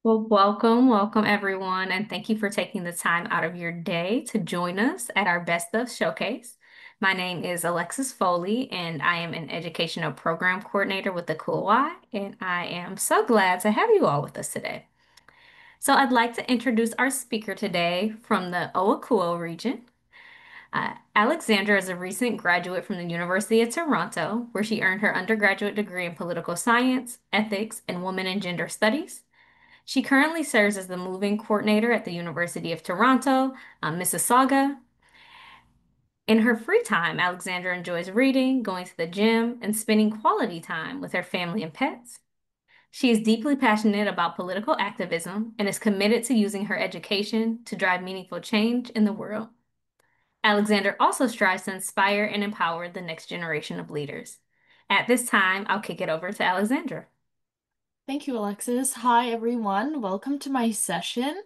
Well, welcome everyone, and thank you for taking the time out of your day to join us at our Best of Showcase. My name is Alexis Foley, and I am an educational program coordinator with the Cool Y, and I am so glad to have you all with us today. So, I'd like to introduce our speaker today from the Oahuacuo region. Alexandra is a recent graduate from the University of Toronto, where she earned her undergraduate degree in political science, ethics, and women and gender studies. She currently serves as the moving coordinator at the University of Toronto, Mississauga. In her free time, Alexandra enjoys reading, going to the gym, and spending quality time with her family and pets. She is deeply passionate about political activism and is committed to using her education to drive meaningful change in the world. Alexander also strives to inspire and empower the next generation of leaders. At this time, I'll kick it over to Alexandra. Thank you, Alexis. Hi, everyone. Welcome to my session.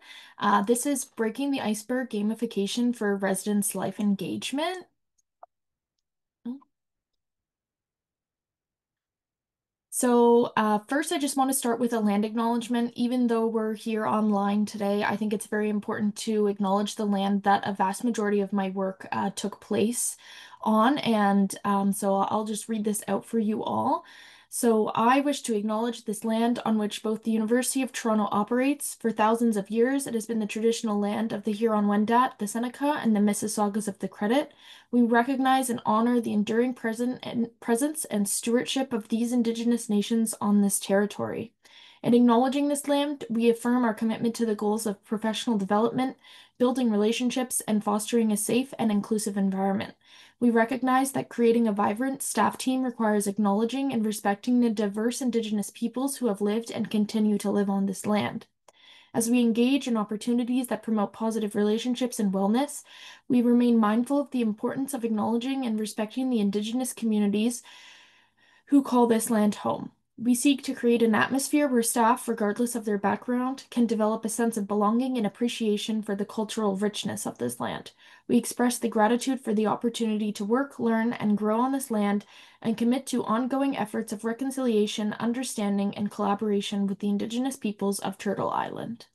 This is Breaking the Iceberg Gamification for Residents' Life Engagement. First, I just want to start with a land acknowledgement. Even though we're here online today, I think it's very important to acknowledge the land that a vast majority of my work took place on. So I'll just read this out for you all. So I wish to acknowledge this land on which both the University of Toronto operates. For thousands of years, it has been the traditional land of the Huron-Wendat, the Seneca, and the Mississaugas of the Credit. We recognize and honor the enduring presence and stewardship of these Indigenous nations on this territory. In acknowledging this land, we affirm our commitment to the goals of professional development, building relationships, and fostering a safe and inclusive environment. We recognize that creating a vibrant staff team requires acknowledging and respecting the diverse Indigenous peoples who have lived and continue to live on this land. As we engage in opportunities that promote positive relationships and wellness, we remain mindful of the importance of acknowledging and respecting the Indigenous communities who call this land home. We seek to create an atmosphere where staff, regardless of their background, can develop a sense of belonging and appreciation for the cultural richness of this land. We express the gratitude for the opportunity to work, learn, and grow on this land and commit to ongoing efforts of reconciliation, understanding, and collaboration with the Indigenous peoples of Turtle Island.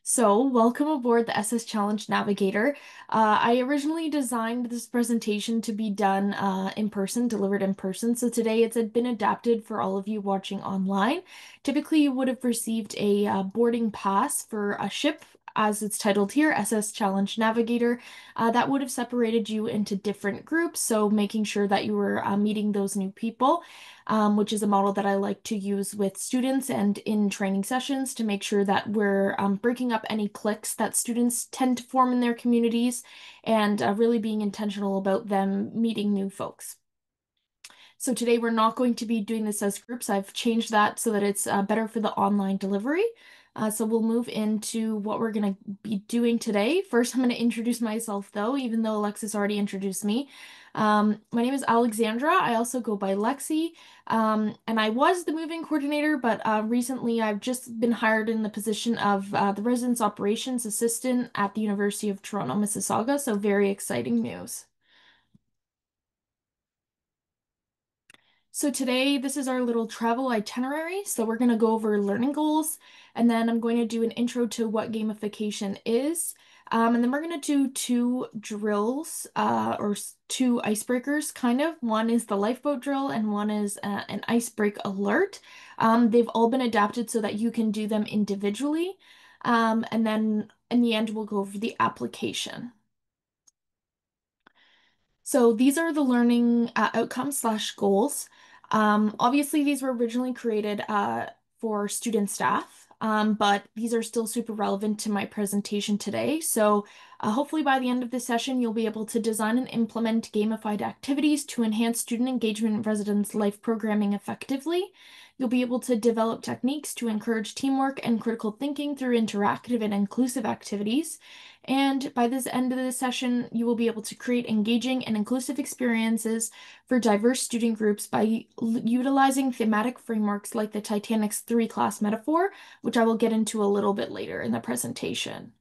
So, welcome aboard the SS Challenge Navigator. I originally designed this presentation to be done in person, delivered in person. So today it's been adapted for all of you watching online. Typically, you would have received a boarding pass for a ship, as it's titled here, SS Challenge Navigator. That would have separated you into different groups, so making sure that you were meeting those new people, which is a model that I like to use with students and in training sessions to make sure that we're breaking up any cliques that students tend to form in their communities and really being intentional about them meeting new folks. So today we're not going to be doing this as groups. I've changed that so that it's better for the online delivery. So we'll move into what we're going to be doing today. First, I'm going to introduce myself though, even though Alexis already introduced me. My name is Alexandra. I also go by Lexi. And I was the moving coordinator, but recently I've just been hired in the position of the residence operations assistant at the University of Toronto, Mississauga. So very exciting news. So today, this is our little travel itinerary. So we're going to go over learning goals, and then I'm going to do an intro to what gamification is. And then we're going to do two drills, two icebreakers, kind of. One is the lifeboat drill, and one is an icebreak alert. They've all been adapted so that you can do them individually. And then in the end, we'll go over the application. So these are the learning outcomes slash goals. Obviously, these were originally created for student staff, but these are still super relevant to my presentation today. So hopefully by the end of this session, you'll be able to design and implement gamified activities to enhance student engagement in residence life programming effectively. You'll be able to develop techniques to encourage teamwork and critical thinking through interactive and inclusive activities. And by this end of the session, you will be able to create engaging and inclusive experiences for diverse student groups by utilizing thematic frameworks like the Titanic's three-class metaphor, which I will get into a little bit later in the presentation.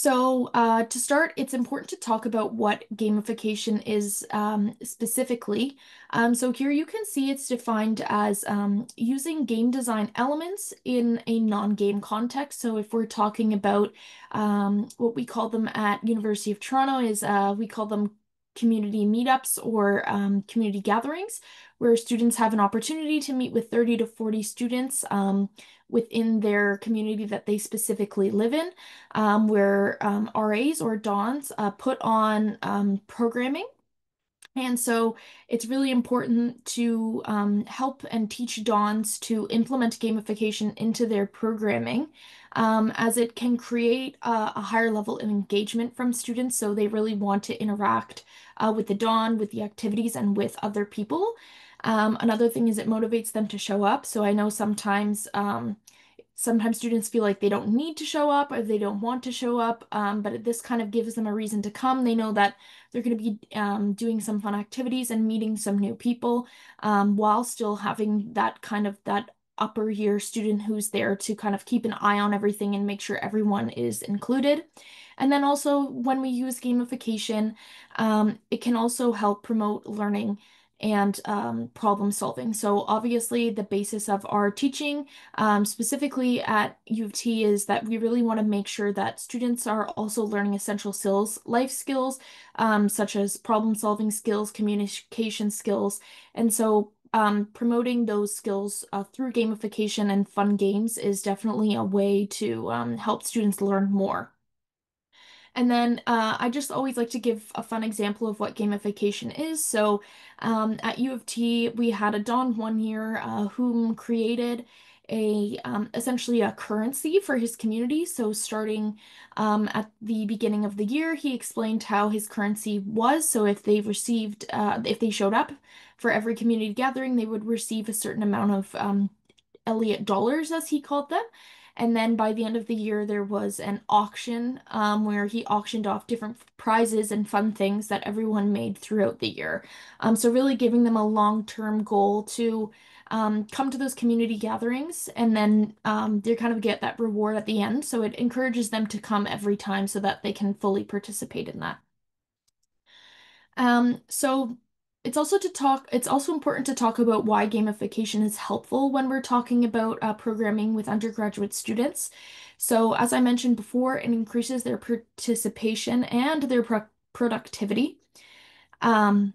To start, it's important to talk about what gamification is specifically. Here you can see it's defined as using game design elements in a non-game context. So, if we're talking about what we call them at University of Toronto is we call them community meetups or community gatherings, where students have an opportunity to meet with 30 to 40 students within their community that they specifically live in where RAs or Dons put on programming. And so it's really important to help and teach Dons to implement gamification into their programming, as it can create a higher level of engagement from students. So they really want to interact with the Don, with the activities, and with other people. Another thing is it motivates them to show up. So I know sometimes students feel like they don't need to show up or they don't want to show up, but this kind of gives them a reason to come. They know that they're going to be doing some fun activities and meeting some new people while still having that kind of that upper year student who's there to kind of keep an eye on everything and make sure everyone is included. And then also when we use gamification, it can also help promote learning and problem solving. So obviously the basis of our teaching specifically at U of T is that we really want to make sure that students are also learning essential skills, life skills, such as problem solving skills, communication skills. And so promoting those skills through gamification and fun games is definitely a way to help students learn more. And then I just always like to give a fun example of what gamification is. At U of T, we had a Don one year whom created a essentially a currency for his community. So starting at the beginning of the year, he explained how his currency was. So if they showed up for every community gathering, they would receive a certain amount of Elliott dollars, as he called them. And then by the end of the year, there was an auction where he auctioned off different prizes and fun things that everyone made throughout the year. So really giving them a long-term goal to come to those community gatherings, and then they kind of get that reward at the end. So it encourages them to come every time so that they can fully participate in that. So it's also important to talk about why gamification is helpful when we're talking about programming with undergraduate students. So as I mentioned before, it increases their participation and their productivity. Um,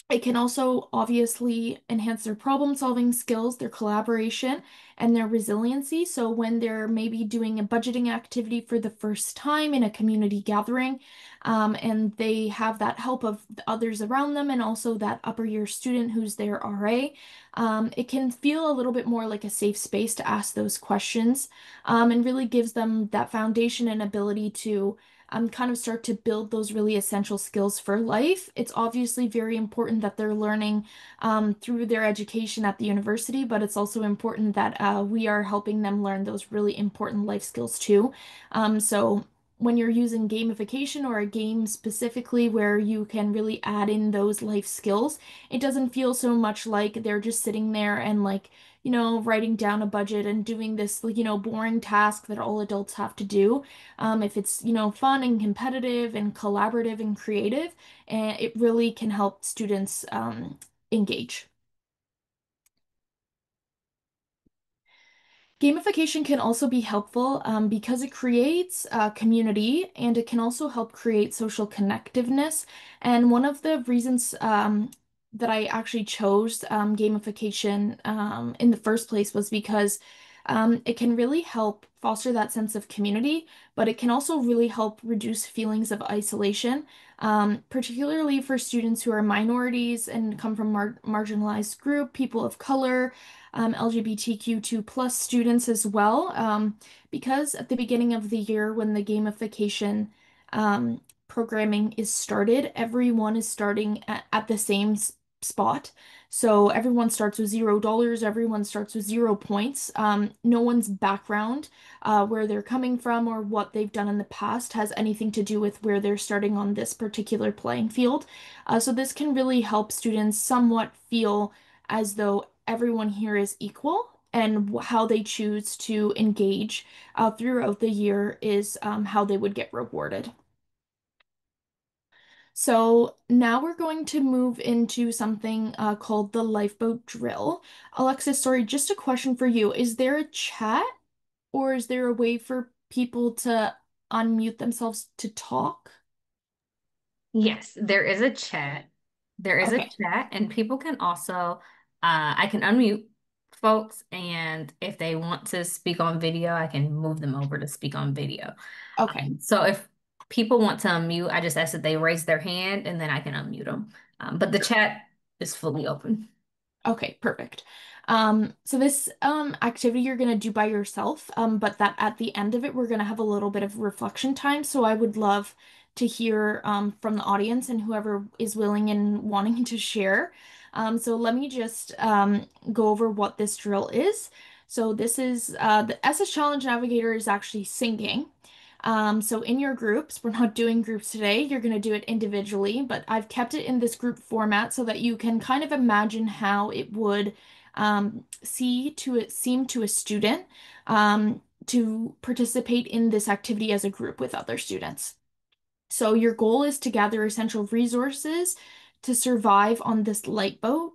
it can also obviously enhance their problem-solving skills, their collaboration, and their resiliency. So when they're maybe doing a budgeting activity for the first time in a community gathering, and they have that help of the others around them and also that upper year student who's their RA, it can feel a little bit more like a safe space to ask those questions, and really gives them that foundation and ability to kind of start to build those really essential skills for life. It's obviously very important that they're learning through their education at the university, but it's also important that we are helping them learn those really important life skills too. So when you're using gamification or a game specifically where you can really add in those life skills, it doesn't feel so much like they're just sitting there and writing down a budget and doing this, boring task that all adults have to do. If it's, fun and competitive and collaborative and creative, and it really can help students engage. Gamification can also be helpful because it creates community and it can also help create social connectiveness. And one of the reasons that I actually chose gamification in the first place was because it can really help foster that sense of community, but it can also really help reduce feelings of isolation, particularly for students who are minorities and come from marginalized group, people of color, LGBTQ2 plus students as well, because at the beginning of the year when the gamification programming is started, everyone is starting at the same spot. So everyone starts with $0, everyone starts with 0 points. No one's background, where they're coming from or what they've done in the past has anything to do with where they're starting on this particular playing field. So this can really help students somewhat feel as though everyone here is equal. and how they choose to engage throughout the year is how they would get rewarded. So now we're going to move into something called the lifeboat drill. Alexis, sorry, just a question for you. Is there a chat or is there a way for people to unmute themselves to talk? Yes, there is a chat. There is a Okay. chat, and people can also, I can unmute folks, and if they want to speak on video, I can move them over to speak on video. Okay. So if people want to unmute, I just ask that they raise their hand, and then I can unmute them. But the chat is fully open. Okay, perfect. So this activity you're gonna do by yourself, but that at the end of it we're gonna have a little bit of reflection time. So I would love to hear from the audience and whoever is willing and wanting to share. So let me just go over what this drill is. So this is the SS Challenge Navigator is actually singing. So in your groups, we're not doing groups today, you're going to do it individually, but I've kept it in this group format so that you can kind of imagine how it would seem to a student to participate in this activity as a group with other students. So your goal is to gather essential resources to survive on this lifeboat.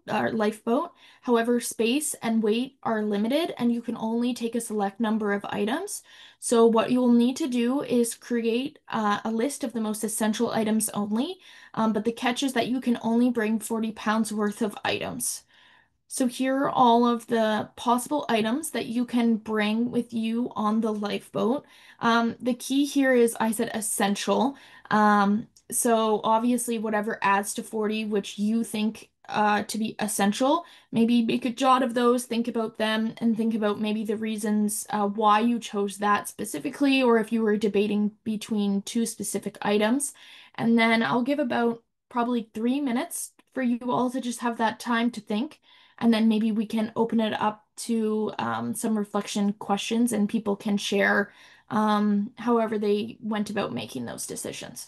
However, space and weight are limited and you can only take a select number of items. So what you'll need to do is create a list of the most essential items only. But the catch is that you can only bring 40 pounds worth of items. So here are all of the possible items that you can bring with you on the lifeboat. The key here is I said essential. So obviously whatever adds to 40, which you think to be essential, maybe make a jot of those, think about them, and think about maybe the reasons why you chose that specifically, or if you were debating between two specific items. And then I'll give about probably 3 minutes for you all to just have that time to think. And then maybe we can open it up to some reflection questions and people can share however they went about making those decisions.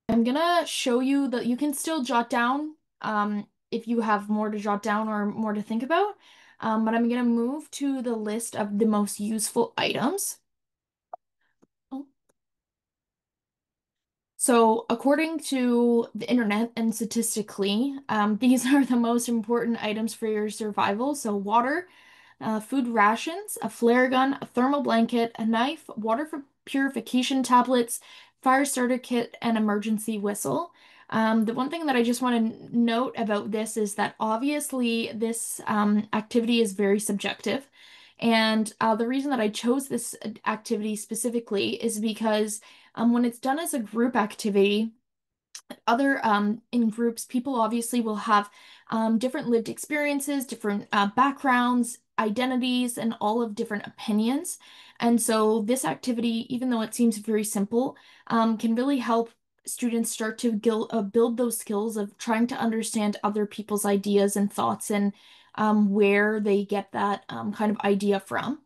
I'm gonna show you that you can still jot down if you have more to jot down or more to think about. But I'm gonna move to the list of the most useful items. Oh. So, according to the internet and statistically, these are the most important items for your survival. So, water, food rations, a flare gun, a thermal blanket, a knife, water for purification tablets, fire starter kit, and emergency whistle. The one thing that I just want to note about this is that obviously this activity is very subjective. And the reason that I chose this activity specifically is because when it's done as a group activity, other in groups, people obviously will have different lived experiences, different backgrounds, identities, and all of different opinions. And so this activity, even though it seems very simple, can really help students start to build those skills of trying to understand other people's ideas and thoughts and where they get that kind of idea from.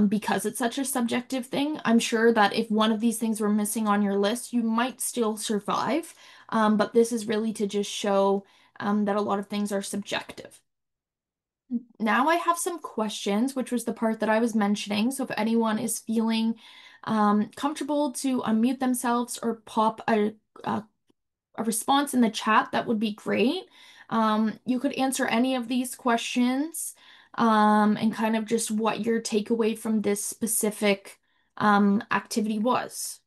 Because it's such a subjective thing, I'm sure that if one of these things were missing on your list, you might still survive. But this is really to just show that a lot of things are subjective. Now I have some questions, which was the part that I was mentioning. So if anyone is feeling comfortable to unmute themselves or pop a response in the chat, that would be great. You could answer any of these questions and kind of just what your takeaway from this specific activity was.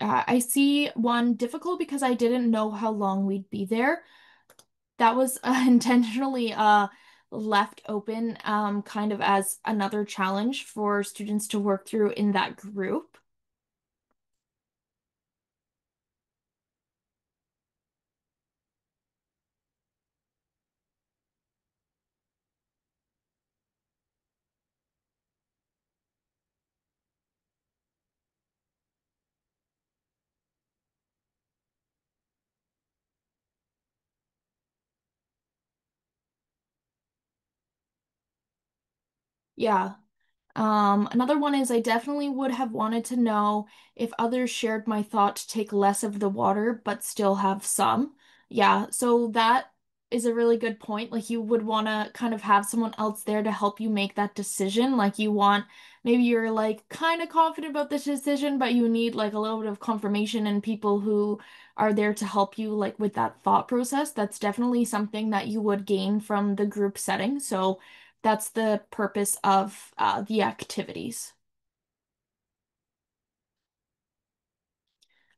I see one difficult because I didn't know how long we'd be there. That was intentionally left open, kind of as another challenge for students to work through in that group. Yeah. Another one is I definitely would have wanted to know if others shared my thought to take less of the water, but still have some. Yeah, so that is a really good point. Like you would want to kind of have someone else there to help you make that decision. Like you want, maybe you're like kind of confident about this decision, but you need like a little bit of confirmation and people who are there to help you like with that thought process. That's definitely something that you would gain from the group setting. So that's the purpose of the activities.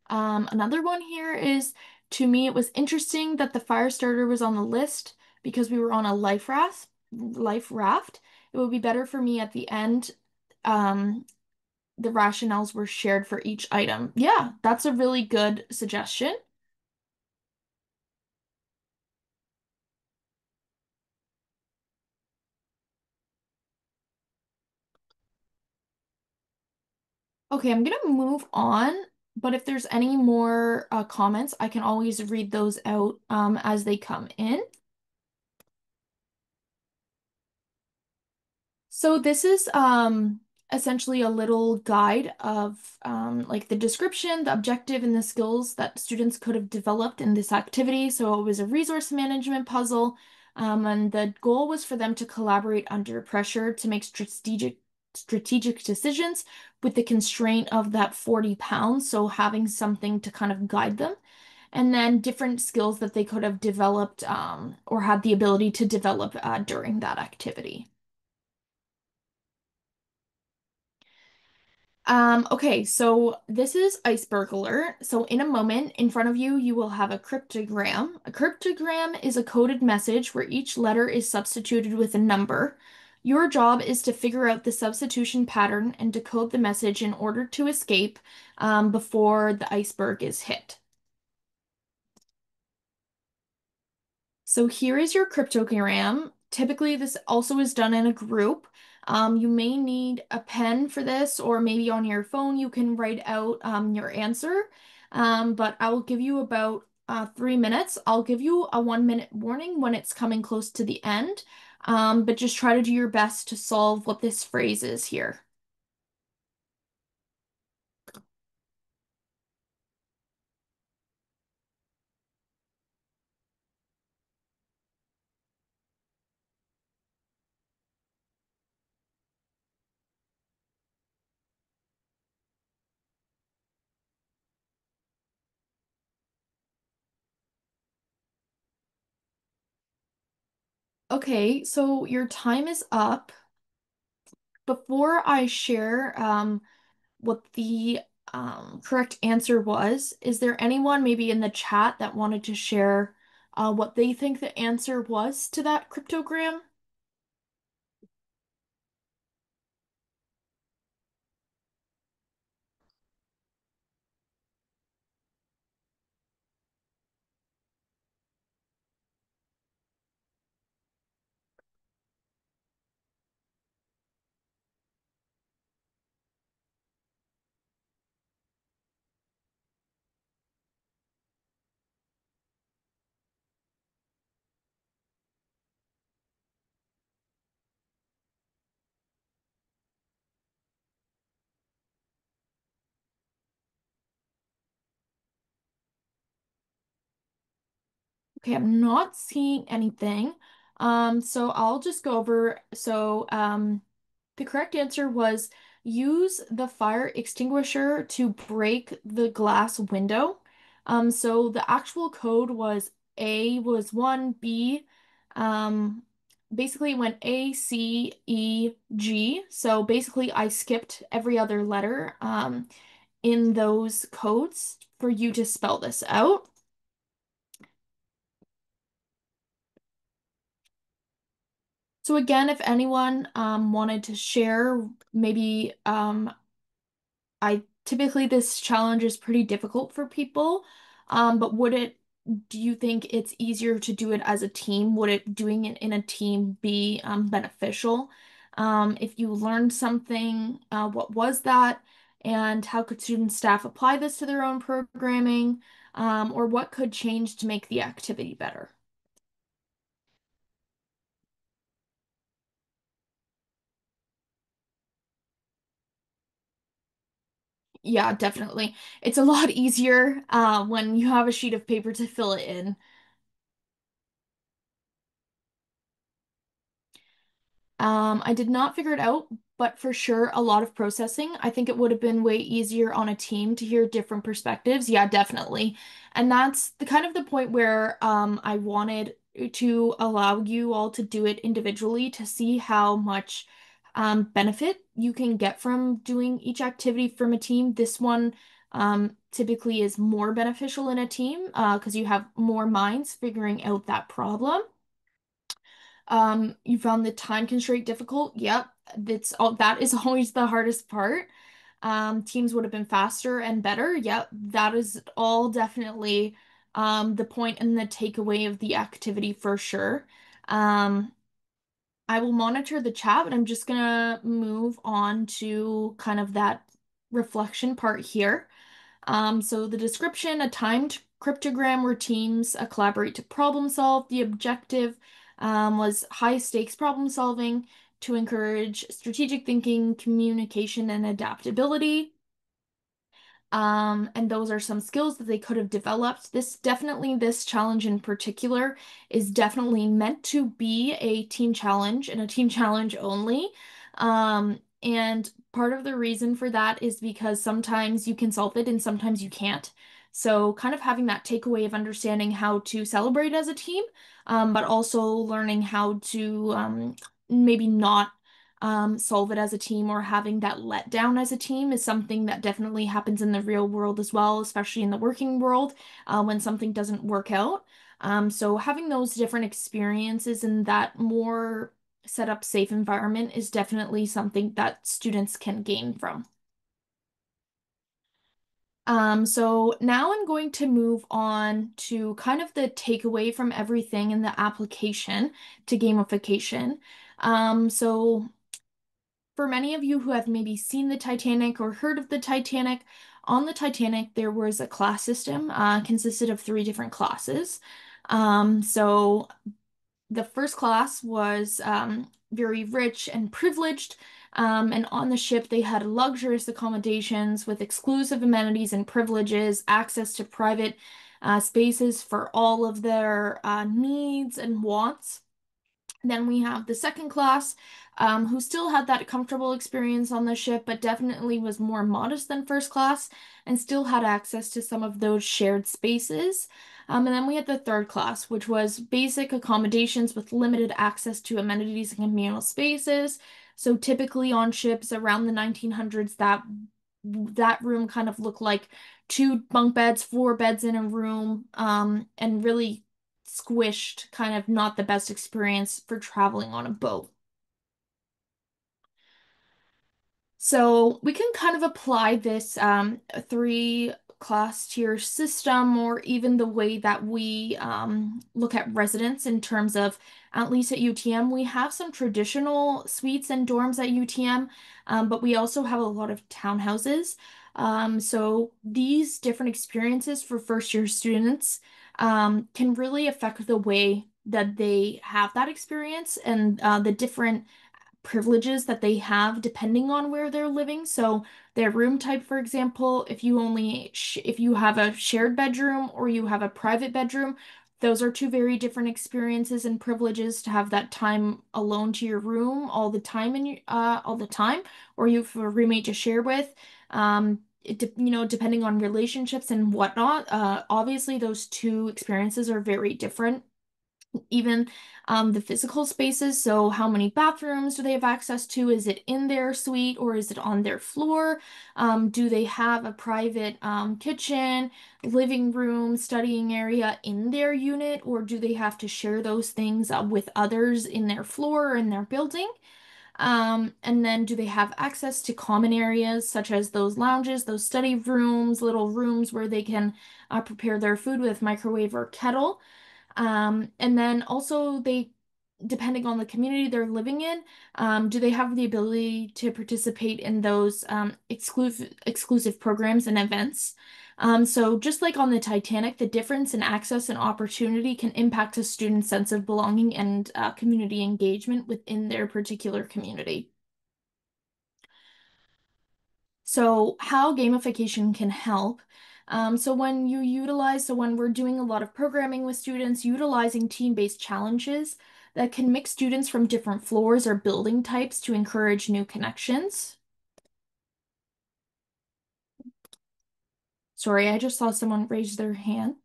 Another one here is, to me, it was interesting that the fire starter was on the list because we were on a life raft. Life raft. It would be better for me at the end. Um, the rationales were shared for each item. Yeah, that's a really good suggestion. Okay, I'm gonna move on, but if there's any more comments, I can always read those out as they come in. So this is essentially a little guide of like the description, the objective, and the skills that students could have developed in this activity. So it was a resource management puzzle, and the goal was for them to collaborate under pressure to make strategic decisions with the constraint of that 40 pounds. So having something to kind of guide them. And then different skills that they could have developed or had the ability to develop during that activity. Okay, so this is iceberg alert. So in a moment, in front of you, you will have a cryptogram. A cryptogram is a coded message where each letter is substituted with a number. Your job is to figure out the substitution pattern and decode the message in order to escape before the iceberg is hit. So here is your cryptogram. Typically, this also is done in a group. You may need a pen for this, or maybe on your phone you can write out your answer. But I will give you about 3 minutes. I'll give you a 1 minute warning when it's coming close to the end. But just try to do your best to solve what this phrase is here. Okay, so your time is up. Before I share what the correct answer was. Is there anyone maybe in the chat that wanted to share what they think the answer was to that cryptogram? Okay, I'm not seeing anything. So I'll just go over. The correct answer was use the fire extinguisher to break the glass window. So the actual code was A was 1, B, um, basically it went A, C, E, G. So basically I skipped every other letter in those codes for you to spell this out. So again, if anyone wanted to share, maybe I typically this challenge is pretty difficult for people, but do you think it's easier to do it as a team? Would it doing it in a team be beneficial? If you learned something, what was that? And how could student staff apply this to their own programming? Or what could change to make the activity better? Yeah, definitely. It's a lot easier when you have a sheet of paper to fill it in. I did not figure it out, but for sure, a lot of processing. I think it would have been way easier on a team to hear different perspectives. Yeah, definitely. And that's the kind of the point where I wanted to allow you all to do it individually to see how much benefit you can get from doing each activity from a team. This one typically is more beneficial in a team because you have more minds figuring out that problem. You found the time constraint difficult. Yep, that's all that is always the hardest part. Teams would have been faster and better. Yep, that is all definitely the point and the takeaway of the activity for sure. Um, I will monitor the chat, but I'm just gonna move on to kind of that reflection part here. So the description, a timed cryptogram where teams collaborate to problem solve. The objective was high stakes problem solving to encourage strategic thinking, communication, and adaptability. And those are some skills that they could have developed. This challenge in particular is definitely meant to be a team challenge and a team challenge only. And part of the reason for that is because sometimes you can solve it and sometimes you can't. So kind of having that takeaway of understanding how to celebrate as a team, but also learning how to maybe not solve it as a team or having that letdown as a team is something that definitely happens in the real world as well, especially in the working world, when something doesn't work out. So having those different experiences in that more set up safe environment is definitely something that students can gain from. So now I'm going to move on to kind of the takeaway from everything in the application to gamification. So for many of you who have maybe seen the Titanic or heard of the Titanic, on the Titanic there was a class system, consisted of three different classes. So the first class was very rich and privileged, and on the ship they had luxurious accommodations with exclusive amenities and privileges, access to private spaces for all of their needs and wants. Then we have the second class, who still had that comfortable experience on the ship, but definitely was more modest than first class and still had access to some of those shared spaces. And then we had the third class, which was basic accommodations with limited access to amenities and communal spaces. So typically on ships around the 1900s, that room kind of looked like two bunk beds, four beds in a room, and really squished, kind of not the best experience for traveling on a boat. So we can kind of apply this three class tier system or even the way that we look at residents in terms of, at least at UTM, we have some traditional suites and dorms at UTM, but we also have a lot of townhouses. So these different experiences for first year students can really affect the way that they have that experience and the different privileges that they have depending on where they're living. So their room type, for example, if you have a shared bedroom or you have a private bedroom, those are two very different experiences and privileges to have that time alone to your room all the time all the time, or you have a roommate to share with. Depending on relationships and whatnot, obviously those two experiences are very different, even the physical spaces. So, how many bathrooms do they have access to? Is it in their suite or is it on their floor? Do they have a private kitchen, living room, studying area in their unit, or do they have to share those things with others in their floor or in their building? And then do they have access to common areas such as those lounges, those study rooms, little rooms where they can prepare their food with microwave or kettle? And then also depending on the community they're living in, do they have the ability to participate in those exclusive programs and events? So just like on the Titanic, the difference in access and opportunity can impact a student's sense of belonging and community engagement within their particular community. So, how gamification can help. So when we're doing a lot of programming with students, utilizing team-based challenges that can mix students from different floors or building types to encourage new connections. Sorry, I just saw someone raise their hand.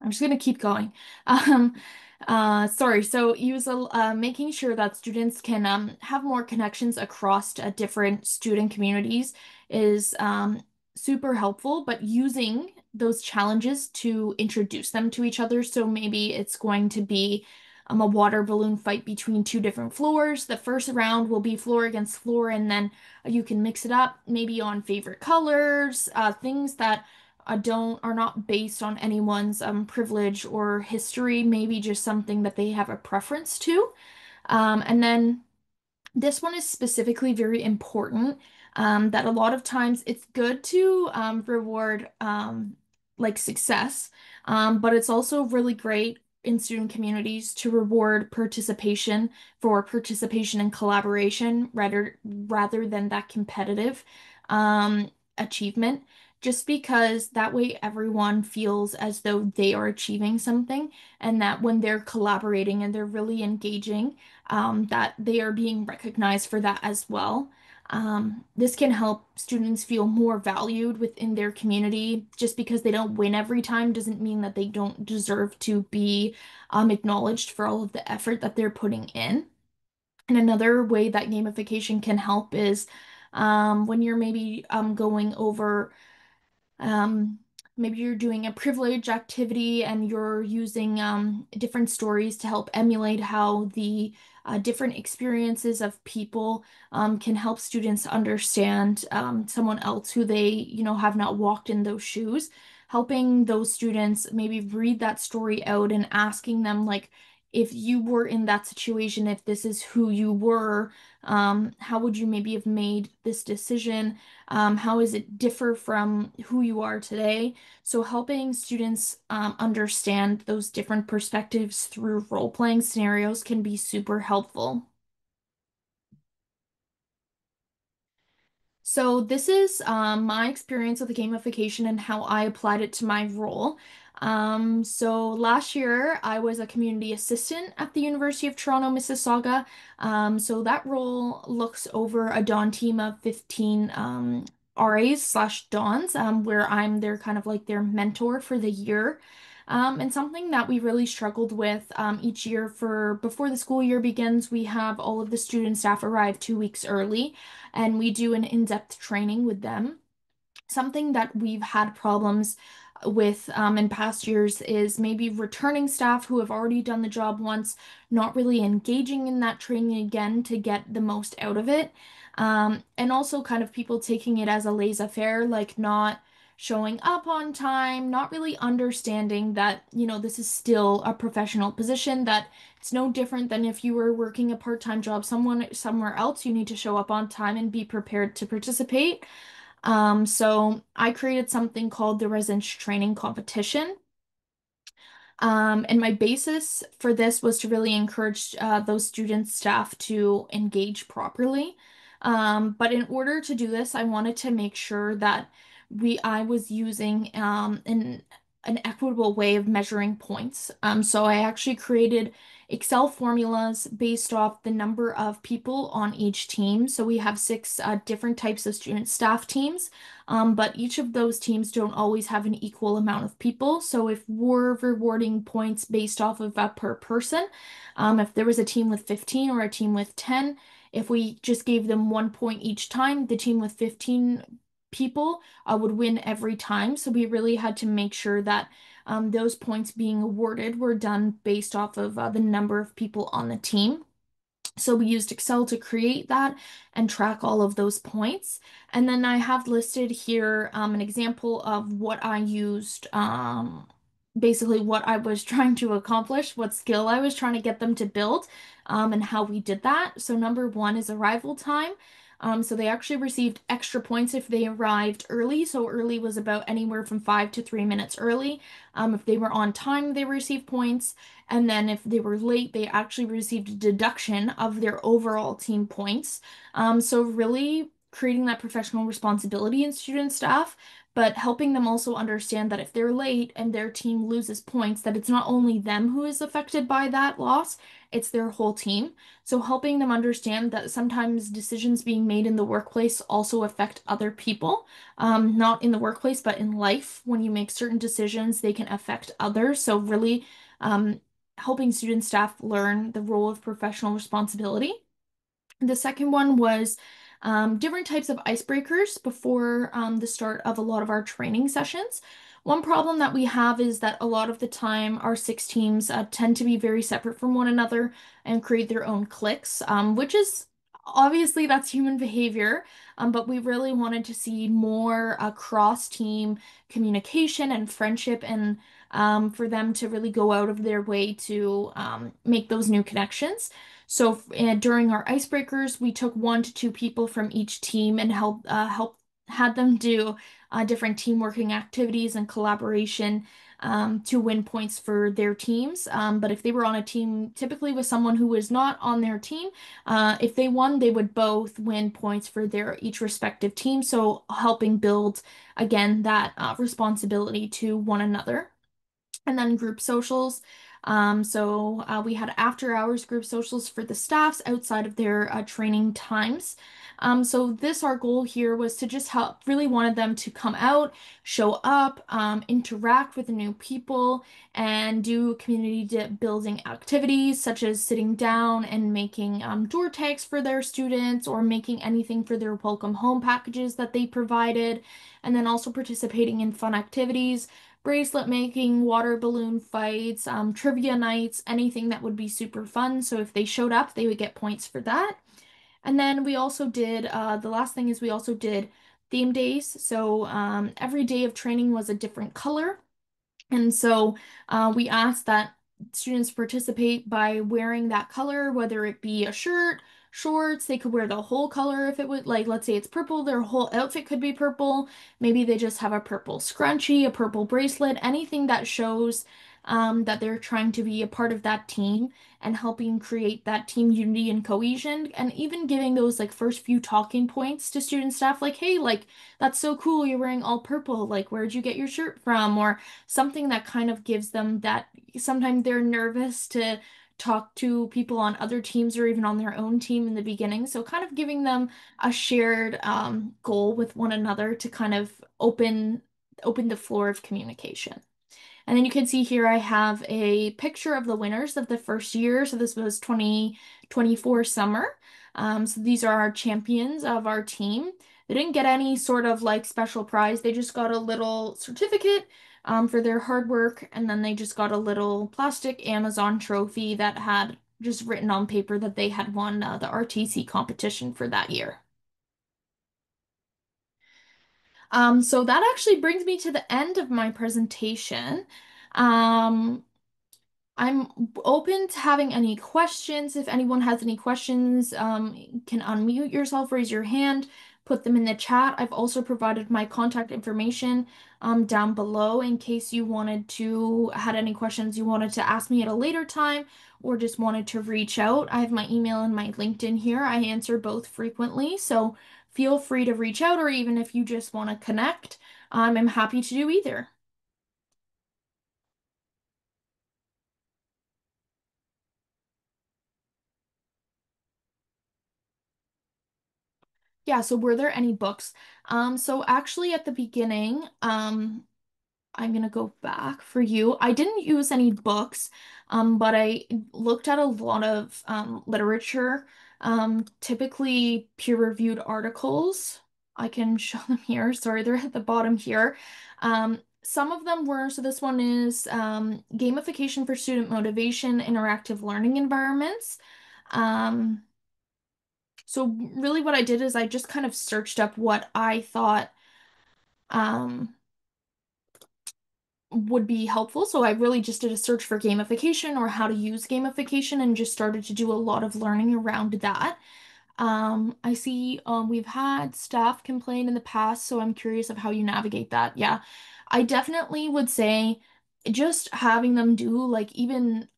I'm just gonna keep going. Um, sorry. So use making sure that students can have more connections across different student communities is super helpful, but using those challenges to introduce them to each other. So maybe it's going to be a water balloon fight between two different floors. The first round will be floor against floor, and then you can mix it up maybe on favorite colors, things that don't are not based on anyone's privilege or history, maybe just something that they have a preference to. And then this one is specifically very important, that a lot of times it's good to reward like success, but it's also really great in student communities to reward participation for participation and collaboration rather than that competitive um, achievement, just because that way everyone feels as though they are achieving something and that when they're collaborating and they're really engaging, that they are being recognized for that as well. This can help students feel more valued within their community. Just because they don't win every time doesn't mean that they don't deserve to be acknowledged for all of the effort that they're putting in. And another way that gamification can help is when you're maybe going over um, maybe you're doing a privilege activity and you're using different stories to help emulate how the different experiences of people can help students understand someone else who they, have not walked in those shoes. Helping those students maybe read that story out and asking them, like, if you were in that situation, if this is who you were, how would you maybe have made this decision? How does it differ from who you are today? So helping students understand those different perspectives through role-playing scenarios can be super helpful. So this is my experience with the gamification and how I applied it to my role. So last year I was a community assistant at the University of Toronto, Mississauga. So that role looks over a Dawn team of 15 RAs slash Dawns, where I'm their kind of like their mentor for the year. And something that we really struggled with each year for before the school year begins, we have all of the student staff arrive 2 weeks early and we do an in-depth training with them. Something that we've had problems with in past years is maybe returning staff who have already done the job once, not really engaging in that training again to get the most out of it. And also kind of people taking it as a laissez-faire, like not showing up on time, not really understanding that, this is still a professional position, that it's no different than if you were working a part-time job somewhere else. You need to show up on time and be prepared to participate. So I created something called the Residence Training Competition. And my basis for this was to really encourage those student staff to engage properly. But in order to do this, I wanted to make sure that I was using an equitable way of measuring points. So I actually created Excel formulas based off the number of people on each team. So we have six different types of student staff teams. But each of those teams don't always have an equal amount of people. So if we're rewarding points based off of per person, if there was a team with 15 or a team with 10, if we just gave them 1 point each time, the team with 15 people would win every time. So we really had to make sure that those points being awarded were done based off of the number of people on the team. So we used Excel to create that and track all of those points. And then I have listed here an example of what I used, basically what I was trying to accomplish, what skill I was trying to get them to build, and how we did that. So number one is arrival time. So they actually received extra points if they arrived early. So early was about anywhere from 5 to 3 minutes early. If they were on time, they received points. And then if they were late, they actually received a deduction of their overall team points. So really creating that professional responsibility in student staff, but helping them also understand that if they're late and their team loses points, that it's not only them who is affected by that loss, it's their whole team. So helping them understand that sometimes decisions being made in the workplace also affect other people, not in the workplace, but in life. When you make certain decisions, they can affect others. So really, helping student staff learn the role of professional responsibility. The second one was different types of icebreakers before the start of a lot of our training sessions. One problem that we have is that a lot of the time our six teams tend to be very separate from one another and create their own cliques, which is obviously that's human behavior, but we really wanted to see more cross-team communication and friendship and for them to really go out of their way to make those new connections. So during our icebreakers, we took 1 to 2 people from each team and help had them do different team working activities and collaboration to win points for their teams. But if they were on a team, typically with someone who was not on their team, if they won, they would both win points for their each respective team. So helping build again that responsibility to one another. And then group socials. We had after hours group socials for the staffs outside of their training times. So this, our goal here was to just help, really wanted them to come out, show up, interact with new people, and do community building activities such as sitting down and making door tags for their students or making anything for their welcome home packages that they provided, and then also participating in fun activities, bracelet making, water balloon fights, trivia nights, anything that would be super fun. So if they showed up, they would get points for that. And then we also did, the last thing is we also did theme days. So every day of training was a different color. And so we asked that students participate by wearing that color, whether it be a shirt, shorts, they could wear the whole color if it would, like, let's say it's purple, their whole outfit could be purple. Maybe they just have a purple scrunchie, a purple bracelet, anything that shows that they're trying to be a part of that team and helping create that team unity and cohesion, and even giving those like first few talking points to student staff, like, hey, like, that's so cool, you're wearing all purple, like, where'd you get your shirt from? Or something that kind of gives them that sometimes they're nervous to talk to people on other teams or even on their own team in the beginning. So kind of giving them a shared goal with one another to kind of open the floor of communication. And then you can see here I have a picture of the winners of the first year. So this was 2024 summer. So these are our champions of our team. They didn't get any sort of like special prize. They just got a little certificate for their hard work. And then they just got a little plastic Amazon trophy that had just written on paper that they had won the RTC competition for that year. So that actually brings me to the end of my presentation. Um, I'm open to having any questions. If anyone has any questions, can unmute yourself, raise your hand, put them in the chat. I've also provided my contact information down below in case you had any questions you wanted to ask me at a later time or just wanted to reach out. I have my email and my LinkedIn here. I answer both frequently, so feel free to reach out, or even if you just want to connect, I'm happy to do either. Yeah, so were there any books? So actually at the beginning, I'm gonna go back for you. I didn't use any books, but I looked at a lot of literature, typically peer-reviewed articles. I can show them here. Sorry, they're at the bottom here. Some of them were, so this one is Gamification for Student Motivation, Interactive Learning Environments. Um, so really what I did is I just kind of searched up what I thought um, would be helpful. So I really just did a search for gamification or how to use gamification and just started to do a lot of learning around that. I see we've had staff complain in the past, so I'm curious of how you navigate that. Yeah, I definitely would say just having them do like even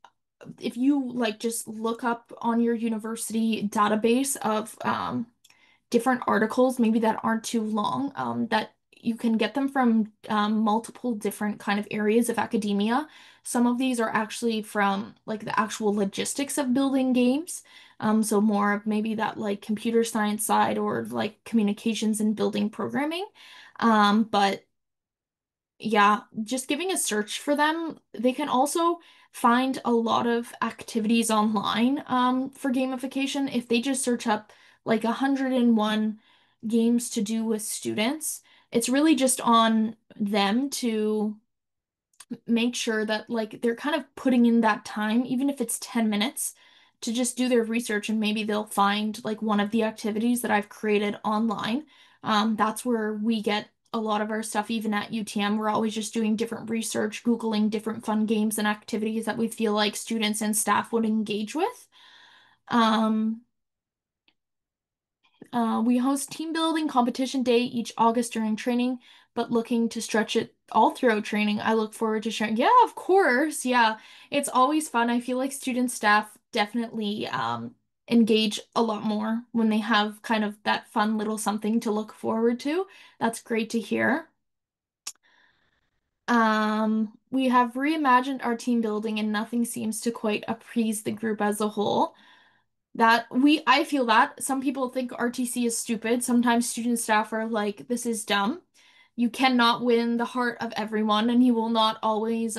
if you like just look up on your university database of different articles, maybe that aren't too long, that you can get them from multiple different kind of areas of academia. Some of these are actually from like the actual logistics of building games. So more of maybe that like computer science side or like communications and building programming. But yeah, just giving a search for them. They can also find a lot of activities online for gamification. If they just search up like 101 games to do with students, it's really just on them to make sure that like they're kind of putting in that time, even if it's 10 minutes, to just do their research and maybe they'll find like one of the activities that I've created online. That's where we get a lot of our stuff, even at UTM. We're always just doing different research, Googling different fun games and activities that we feel like students and staff would engage with. Um, we host team building competition day each August during training, but looking to stretch it all throughout training. I look forward to sharing. Yeah, of course. Yeah, it's always fun. I feel like student staff definitely engage a lot more when they have kind of that fun little something to look forward to. That's great to hear. We have reimagined our team building and nothing seems to quite appease the group as a whole. I feel that some people think RTC is stupid. Sometimes student staff are like, this is dumb. You cannot win the heart of everyone, and you will not always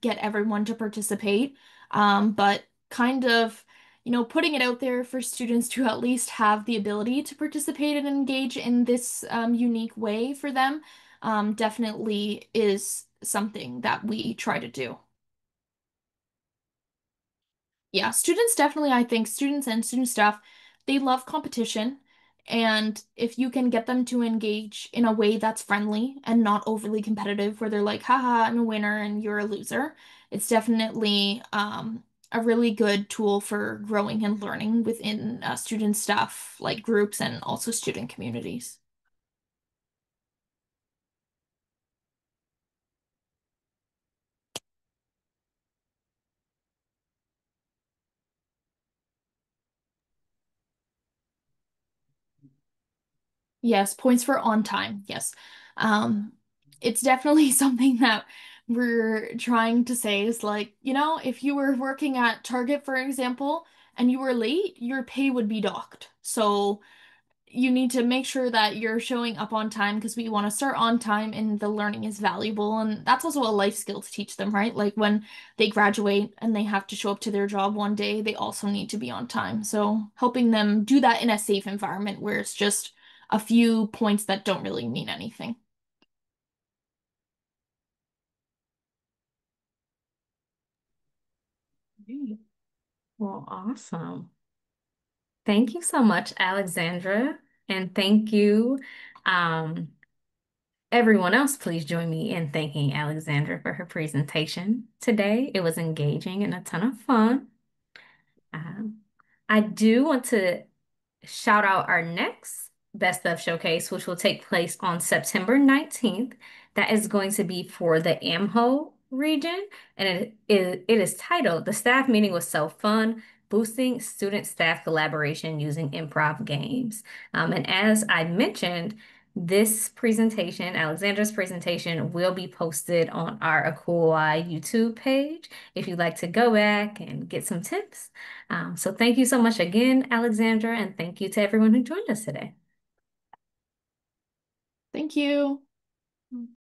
get everyone to participate. But kind of, putting it out there for students to at least have the ability to participate and engage in this unique way for them definitely is something that we try to do. Yeah, students definitely, I think students and student staff, they love competition. And if you can get them to engage in a way that's friendly and not overly competitive, where they're like, haha, I'm a winner and you're a loser, it's definitely a really good tool for growing and learning within student staff like groups and also student communities. Yes, points for on time. Yes. Um, it's definitely something that we're trying to say is like, if you were working at Target, for example, and you were late, your pay would be docked. So you need to make sure that you're showing up on time because we want to start on time and the learning is valuable. And that's also a life skill to teach them, right? Like when they graduate and they have to show up to their job one day, they also need to be on time. So helping them do that in a safe environment where it's just a few points that don't really mean anything. Great. Well, awesome. Thank you so much, Alexandra. And thank you, um, everyone else. Please join me in thanking Alexandra for her presentation today. It was engaging and a ton of fun. Um, I do want to shout out our next Best of Showcase, which will take place on September 19th. That is going to be for the AMHO region, and it is titled The Staff Meeting Was So Fun, Boosting Student Staff Collaboration Using Improv Games. And as I mentioned, this presentation, Alexandra's presentation, will be posted on our Akui YouTube page if you'd like to go back and get some tips. So thank you so much again, Alexandra, and thank you to everyone who joined us today. Thank you.